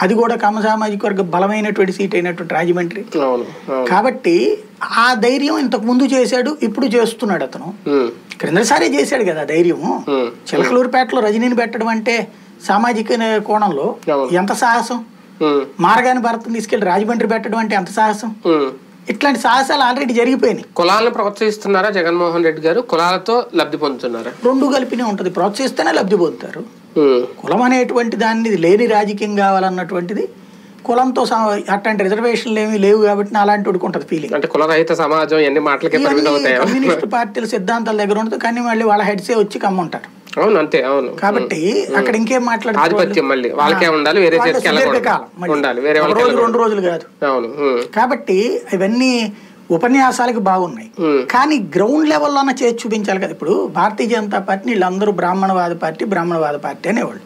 అది కూడా కమ్మ సామాజిక వర్గ బలమైనటువంటి సీట్ అయినటువంటి రాజమండ్రి. కాబట్టి ఆ ధైర్యం ఇంతకు ముందు చేశాడు, ఇప్పుడు చేస్తున్నాడు అతను. క్రిందసారి చేశాడు కదా ధైర్యము. చిలకలూరుపేటలో రజనీని పెట్టడం అంటే సామాజిక కోణంలో ఎంత సాహసం. మార్గాన్ని భరతను తీసుకెళ్లి రాజమండ్రి పెట్టడం అంటే ఎంత సాహసం. ఇట్లాంటి సాహసాలు ఆల్రెడీ జరిగిపోయినాయి. కులాలను ప్రోత్సహిస్తున్నారా జగన్మోహన్ రెడ్డి గారు? కులాలతో లబ్ధి పొందుతున్నారా? రెండు కలిపినే ఉంటది. ప్రోత్సహిస్తేనే లబ్ధి పొందుతారు. కులం అనేటువంటి దాన్ని లేని రాజకీయం కావాలన్నటువంటిది కులంతో అట్లాంటి రిజర్వేషన్లు ఏమీ లేవు కాబట్టి అలాంటి ఉంటుంది ఫీలింగ్. అంటే కులరహిత సమాజం ఎన్ని మాటలకే పరిమితం అవుతాయి. కమ్యూనిస్ట్ పార్టీల సిద్ధాంతాల దగ్గర ఉంటుంది కానీ మళ్ళీ వాళ్ళ హెడ్సే వచ్చి కమ్మంటారు. అవును అంతే. అవును. కాబట్టి అక్కడ ఇంకేం మాట్లాడాలి, ఆధిపత్యం మళ్ళీ వాళ్ళకే ఉండాలి, వేరే ఉండాలి, వేరే రోజు 2 రోజులు కాదు. అవును. కాబట్టి ఇవన్నీ ఉపన్యాసాలకు బాగున్నాయి కానీ గ్రౌండ్ లెవెల్లోనే చేసి చూపించాలి కదా. ఇప్పుడు భారతీయ జనతా పార్టీ వీళ్ళందరూ బ్రాహ్మణవాద పార్టీ అనేవాళ్ళు.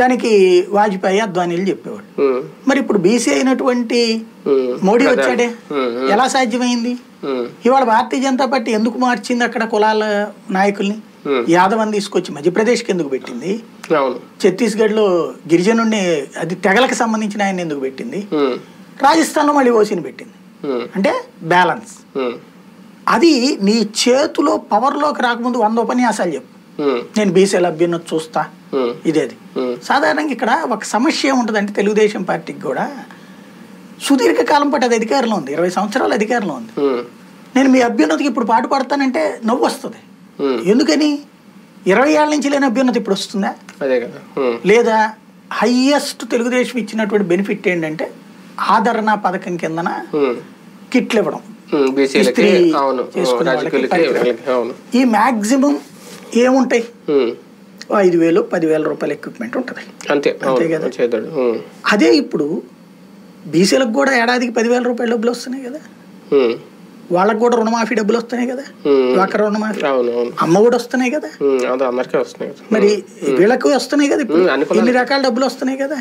దానికి వాజ్పేయి అద్వానీలు చెప్పేవాడు. మరి ఇప్పుడు బీసీ అయినటువంటి మోడీ వచ్చాడే, ఎలా సాధ్యమైంది? ఇవాళ భారతీయ జనతా పార్టీ ఎందుకు మార్చింది? అక్కడ కులాల నాయకుల్ని యాదవ్ తీసుకొచ్చి మధ్యప్రదేశ్కి ఎందుకు పెట్టింది? ఛత్తీస్గఢ్ లో గిరిజనుడిని అది తెగలకు సంబంధించిన ఆయన ఎందుకు పెట్టింది? రాజస్థాన్ లో మళ్ళీ ఓసీని పెట్టింది. అంటే బ్యాలెన్స్. అది నీ చేతిలో పవర్లోకి రాకముందు 100 ఉపన్యాసాలు చెప్పు, నేను బీసీల అభ్యున్నతి చూస్తా, ఇదేది. సాధారణంగా ఇక్కడ ఒక సమస్య ఏముంటుంది అంటే తెలుగుదేశం పార్టీకి కూడా సుదీర్ఘకాలం పాటు అది అధికారంలో ఉంది, 20 సంవత్సరాలు అధికారంలో ఉంది. నేను మీ అభ్యున్నతికి ఇప్పుడు పాటు పడతానంటే నవ్వు వస్తుంది. ఎందుకని 20 ఏళ్ల నుంచి లేని అభ్యున్నతి ఇప్పుడు వస్తుందా? లేదా హైయెస్ట్ తెలుగుదేశం ఇచ్చినటువంటి బెనిఫిట్ ఏంటంటే ఆదరణ పథకం కిందన కిట్లు ఇవ్వడం, ఈ మ్యాక్సిమం ఏముంటాయి 5,000 10,000 రూపాయల ఎక్విప్మెంట్ ఉంటుంది అంతే కదా. అదే ఇప్పుడు బీసీలకు కూడా ఏడాదికి 10,000 రూపాయల డబ్బులు వస్తున్నాయి కదా, వాళ్ళకు కూడా రుణమాఫీ డబ్బులు వస్తున్నాయి కదా, డ్వాక్రా రుణమాఫీ, అమ్మ కూడా వస్తున్నాయి కదా, మరి వీళ్ళకు వస్తున్నాయి కదా, ఇప్పుడు ఇన్ని రకాల డబ్బులు వస్తున్నాయి కదా.